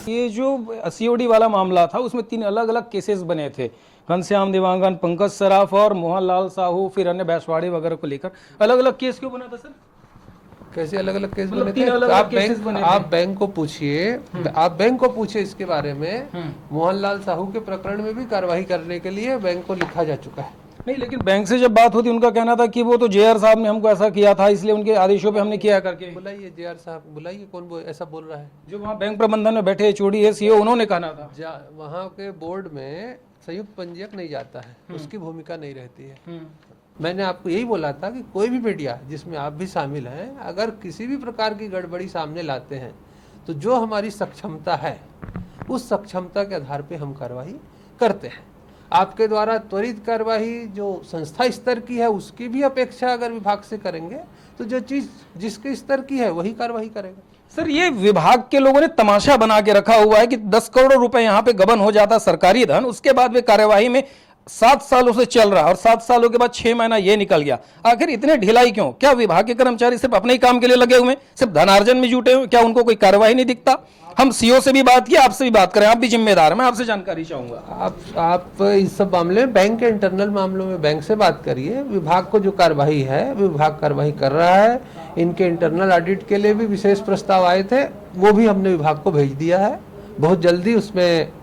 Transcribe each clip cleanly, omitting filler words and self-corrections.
ये जो सीओडी वाला मामला था उसमें 3 अलग अलग केसेस बने थे, घनश्याम देवांगन, पंकज सराफ और मोहनलाल साहू, फिर अन्य बैसवाड़ी वगैरह को लेकर अलग अलग केस क्यों बना था सर? कैसे अलग अलग केस मतलब बने 3 थे? अलग अलग केसेस बने थे। आप बैंक को पूछिए, आप बैंक को पूछिए इसके बारे में। मोहनलाल साहू के प्रकरण में भी कार्रवाई करने के लिए बैंक को लिखा जा चुका है। नहीं, लेकिन बैंक से जब बात होती उनका कहना था कि वो तो जेआर साहब ने हमको ऐसा किया था, इसलिए उनके आदेशों पे हमने किया करके। बुलाइए जेआर साहब, बुलाइए, कौन ऐसा बोल रहा है? जो वहाँ बैंक प्रबंधन में बैठे एचओडी है, सीईओ, उन्होंने कहना था। वहाँ के बोर्ड में संयुक्त पंजीयक नहीं जाता है, उसकी भूमिका नहीं रहती है। मैंने आपको यही बोला था कि कोई भी मीडिया जिसमें आप भी शामिल हैं, अगर किसी भी प्रकार की गड़बड़ी सामने लाते हैं तो जो हमारी सक्षमता है उस सक्षमता के आधार पे हम कार्रवाई करते हैं। आपके द्वारा त्वरित कार्रवाई जो संस्था स्तर की है उसकी भी अपेक्षा अगर विभाग से करेंगे तो जो चीज जिसके स्तर की है वही कार्रवाई करेगा। सर, ये विभाग के लोगों ने तमाशा बना के रखा हुआ है कि 10 करोड़ रुपए यहाँ पे गबन हो जाता सरकारी धन, उसके बाद वे कार्यवाही में 7 सालों से चल रहा है और 7 सालों के बाद 6 महीना ये निकल गया। आखिर इतने ढिलाई क्यों? क्या विभाग के कर्मचारी सिर्फ अपने ही काम के लिए लगे हुए, सिर्फ धनार्जन में जुटे हुए? क्या उनको कोई कार्यवाही नहीं दिखता? हम सीओ से भी बात किया, आपसे भी बात करें, आप भी जिम्मेदार हैं, मैं आपसे जानकारी चाहूंगा। आप इस सब मामले में बैंक के इंटरनल मामलों में बैंक से बात करिए। विभाग को जो कार्रवाई है विभाग कार्रवाई कर रहा है। इनके इंटरनल ऑडिट के लिए भी विशेष प्रस्ताव आए थे, वो भी हमने विभाग को भेज दिया है। बहुत जल्दी उसमें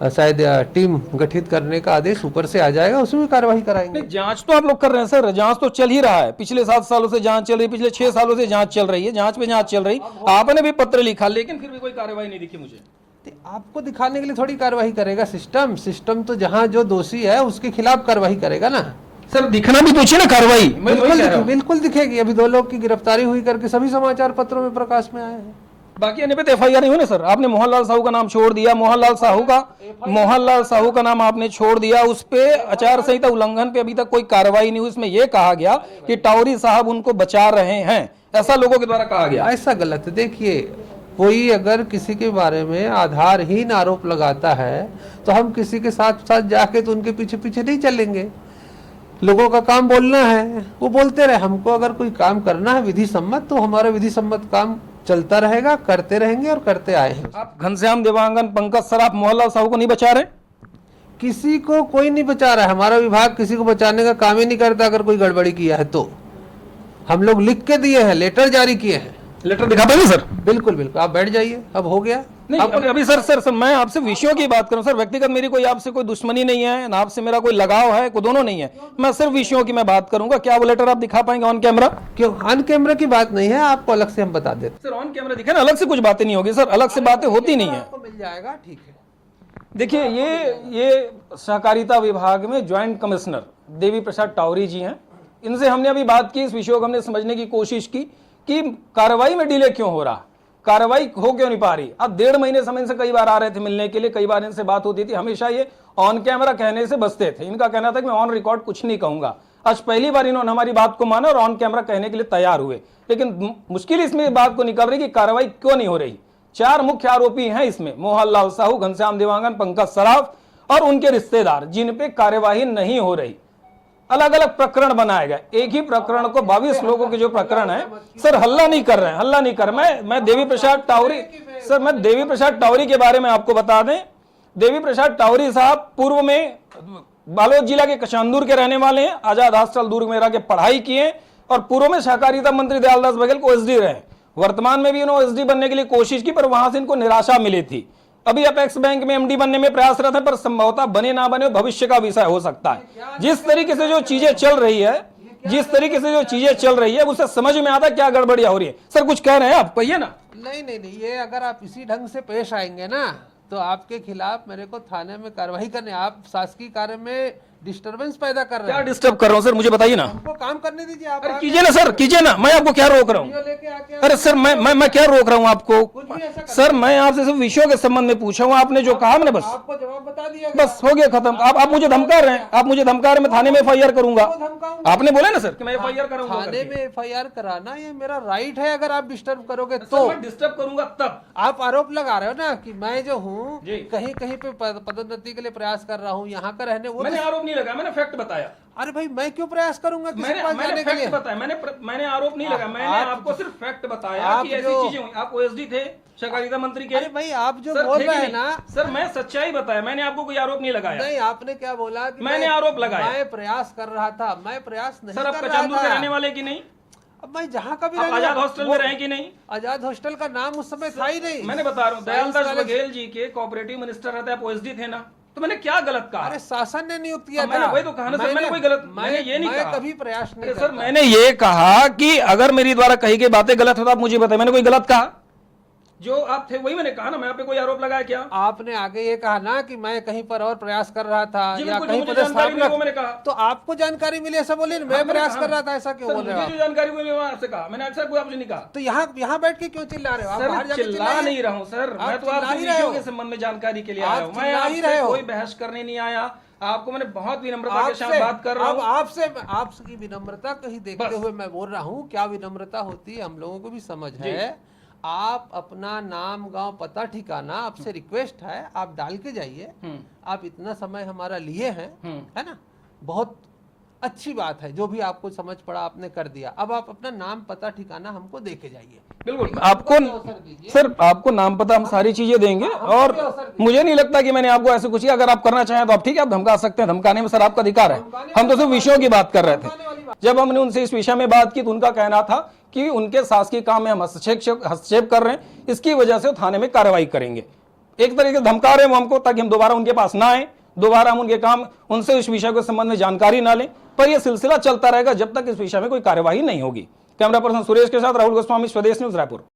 शायद टीम गठित करने का आदेश ऊपर से आ जाएगा, उसमें भी कार्रवाई कराएंगे। जांच तो आप लोग कर रहे हैं सर, जांच तो चल ही रहा है, पिछले 7 सालों से जांच चल रही, पिछले 6 सालों से जांच चल रही है, जांच पे जांच चल रही। आपने भी पत्र लिखा, लेकिन फिर भी कोई कार्रवाई नहीं दिखी मुझे। आपको दिखाने के लिए थोड़ी कार्रवाई करेगा सिस्टम तो जहां जो दोषी है उसके खिलाफ कार्रवाई करेगा ना। सर, दिखना भी तो चाहिए ना कार्रवाई। बिल्कुल दिखेगी। अभी 2 लोग की गिरफ्तारी हुई करके सभी समाचार पत्रों में प्रकाश में आए हैं। बाकी अन्य पे तो एफआईआर नहीं हुई ना सर? आपने मोहनलाल साहू का नाम छोड़ दिया, मोहनलाल साहू का नाम आपने छोड़ दिया, उस पे आचार संहिता उल्लंघन पे अभी तक कोई कार्रवाई नहीं हुई। इसमें यह कहा गया कि टावरी साहब उनको बचा रहे हैं, ऐसा लोगों के द्वारा कहा गया। ऐसा गलत है। देखिए, कोई अगर किसी के बारे में आधारहीन आरोप लगाता है तो हम किसी के साथ साथ जाके तो उनके पीछे पीछे नहीं चलेंगे। लोगों का काम बोलना है, वो बोलते रहे। हमको अगर कोई काम करना है विधि सम्मत, तो हमारा विधि सम्मत काम चलता रहेगा, करते रहेंगे और करते आए हैं। आप घनश्याम देवांगन, पंकज सराफ, मोहनलाल साहू को नहीं बचा रहे? किसी को कोई नहीं बचा रहा है। हमारा विभाग किसी को बचाने का काम ही नहीं करता। अगर कोई गड़बड़ी किया है तो हम लोग लिख के दिए हैं, लेटर जारी किए हैं। लेटर दिखा पाएंगे सर? बिल्कुल बिल्कुल, आप बैठ जाइए, अब हो गया। नहीं, अभी सर मैं आपसे विषयों की बात करूं सर। व्यक्तिगत मेरी कोई आपसे कोई दुश्मनी नहीं है, ना आपसे मेरा कोई लगाव है, कोई दोनों नहीं है। मैं सिर्फ विषयों की मैं बात करूंगा। क्या वो लेटर आप दिखा पाएंगे ऑन कैमरा? क्यों, ऑन कैमरा की बात नहीं है, आपको अलग से हम बता देते। सर, ऑन कैमरा दिखे ना, अलग से कुछ बातें नहीं होगी सर, अलग से बातें होती नहीं है। आपको मिल जाएगा, ठीक है। देखिए, ये सहकारिता विभाग में ज्वाइंट कमिश्नर देवी प्रसाद टावरी जी हैं। इनसे हमने अभी बात की, इस विषय को हमने समझने की कोशिश की कि कार्रवाई में डिले क्यों हो रहा, कार्रवाई हो क्यों नहीं पा रही। अब 1.5 महीने समय इनसे कई बार आ रहे थे मिलने के लिए, कई बार इनसे बात होती थी, हमेशा ये ऑन कैमरा कहने से बचते थे। इनका कहना था कि मैं ऑन रिकॉर्ड कुछ नहीं कहूंगा। आज पहली बार इन्होंने हमारी बात को माना और ऑन कैमरा कहने के लिए तैयार हुए। लेकिन मुश्किल इसमें बात को निकल रही कि कार्रवाई क्यों नहीं हो रही। 4 मुख्य आरोपी हैं इसमें, मोहनलाल साहू, घनश्याम देवांगन, पंकज सराफ और उनके रिश्तेदार, जिन पे कार्यवाही नहीं हो रही। अलग अलग प्रकरण बनाए गए, एक ही प्रकरण को 22 लोगों के जो प्रकरण है सर, हल्ला नहीं कर रहे हैं, हल्ला नहीं कर। मैं देवी प्रसाद टावरी सर, मैं देवी प्रसाद टावरी के बारे में आपको बता दें। देवी प्रसाद टावरी साहब पूर्व में बालोद जिला के कचांदूर के रहने वाले हैं, आजाद हॉस्टल दुर्ग में रह के पढ़ाई किए और पूर्व में सहकारिता मंत्री दयालदास बघेल को एसडी रहे। वर्तमान में भी इन्होंने एसडी बनने के लिए कोशिश की, पर वहां से इनको निराशा मिली थी। अभी अपेक्स बैंक में एमडी बनने में प्रयासरत है, पर संभवतः बने ना बने भविष्य का विषय हो सकता है। जिस तरीके से जो चीजें चल रही है, उससे समझ में आता क्या गड़बड़ियां हो रही है। सर, कुछ कह रहे हैं आप, कहिए ना। नहीं, ये अगर आप इसी ढंग से पेश आएंगे ना तो आपके खिलाफ मेरे को थाने में कार्रवाई करने, आप शासकीय कार्य में डिस्टर्बेंस पैदा कर रहे हैं। क्या डिस्टर्ब कर रहा हूँ सर, मुझे बताइए ना। हमको काम करने दीजिए। आप कीजिए ना सर, कीजिए ना, मैं आपको क्या रोक रहा हूँ? अरे सर, मैं क्या रोक रहा हूँ आपको? सर, मैं आपसे सिर्फ विषयों के संबंध में पूछा हूँ, आपने जो कहा मैंने बस आपको जवाब बता दिया, बस हो गया, खत्म। आप मुझे धमका रहे हैं, मैं थाने में एफआईआर करूंगा। आपने बोला ना सर कि मैं एफआईआर करूंगा। थाने में एफआईआर कराना ये मेरा राइट है। अगर आप डिस्टर्ब करोगे तो मैं डिस्टर्ब करूंगा तब। आप आरोप लगा रहे हो ना कि मैं जो हूँ कहीं कहीं पे पदोन्नति के लिए प्रयास कर रहा हूँ, यहाँ का रहने वो। मैंने आरोप नहीं लगाया, मैंने फैक्ट बताया। अरे भाई मैं क्यों प्रयास करूंगा किसी के पास मैंने जाने के लिए? फैक्ट बताया, मैंने आरोप नहीं लगाया, मैंने आपको सिर्फ फैक्ट बताया कि ऐसी चीजें हुई। आप ओएसडी थे सहकारिता मंत्री के। अरे भाई आप जो सर, बोल थे कि रहे हैं नहीं? ना सर मैं सच्चाई बताया, मैंने आपको कोई आरोप नहीं लगाया। नहीं, आपने क्या बोला कि मैंने आरोप लगाया। मैं प्रयास कर रहा था, मैं प्रयास नहीं सर आप कर रहा कचंदू के था। रहने वाले की नहीं? अब मैं जहाँ का भी आप रहने आजाद वाला- हॉस्टल में रहे कि नहीं? आजाद हॉस्टल का नाम उस समय था ही नहीं। मैंने बता रहा हूँ, साइंस दयालदास कॉलेज- बघेल जी के कोऑपरेटिव मिनिस्टर रहते, आप ओएसडी थे ना, तो मैंने क्या गलत कहा? अरे शासन ने नियुक्त किया अब मैंने था। वही तो कहा ना सर, मैंने कोई गलत, मैंने ये नहीं कहा। कभी प्रयास नहीं अरे सर करता। मैंने ये कहा कि अगर मेरी द्वारा कही गई बातें गलत हो तो आप मुझे बताएं, मैंने कोई गलत कहा? जो आप थे वही मैंने कहा ना, मैं आप पे कोई आरोप लगाया क्या? आपने आगे ये कहा ना कि मैं कहीं पर और प्रयास कर रहा था जी, या बिल्कुल, कहीं मुझे जानकारी मिली, वो मैंने कहा। तो आपको जानकारी मिली ऐसा बोलिए, मैं मैंने प्रयास कहा। कर रहा था ऐसा क्यों सर, बोल रहे हो मुझे आप? जो जानकारी हुई मैं आपसे कहा, मैंने अक्सर कोई आपसे नहीं कहा। तो यहाँ बैठ के क्यों चिल्ला रहे हो आप? बाहर सर जाके चिल्ला चिल्लाइए। नहीं रहा हूँ सर, आप मैं तो चिल्ला आपसे ही रहे विषयों हो। के संबंध में जानकारी के लिए आप आया हूँ। मैं चिल्ला ही आपसे रहे हो। कोई बहस करने नहीं आया, आपको मैंने बहुत विनम्रता के साथ बात कर रहा अब हूँ। आपकी विनम्रता कहीं देखते हुए मैं बोल रहा हूँ, क्या विनम्रता होती है हम लोगों को भी समझ है। आप अपना नाम, गांव, पता, ठिकाना, आपसे रिक्वेस्ट है आप डाल के जाइए। आप इतना समय हमारा लिए हैं, है ना, बहुत अच्छी बात है। जो भी आपको समझ पड़ा आपने कर दिया। अब आप अपना नाम, पता, ठिकाना हमको दे के जाइए। बिल्कुल, आपको सर आपको नाम पता हम सारी चीजें देंगे, और मुझे नहीं लगता कि मैंने आपको ऐसे कुछ किया। अगर आप करना चाहें तो आप ठीक है, आप धमका सकते हैं, धमकाने में सर आपका अधिकार है। हम तो सिर्फ विषयों की बात कर रहे थे। जब हमने उनसे इस विषय में बात की तो उनका कहना था कि उनके शासकीय काम में हम हस्तक्षेप कर रहे हैं, इसकी वजह से थाने में कार्रवाई करेंगे। एक तरीके से धमका रहे हैं वो हमको, ताकि हम दोबारा उनके पास ना आए, दोबारा हम उनके काम, उनसे इस विषय के संबंध में जानकारी ना लें। पर यह सिलसिला चलता रहेगा जब तक इस विषय में कोई कार्यवाही नहीं होगी। कैमरा पर्सन सुरेश के साथ राहुल गोस्वामी, स्वदेश न्यूज, रायपुर।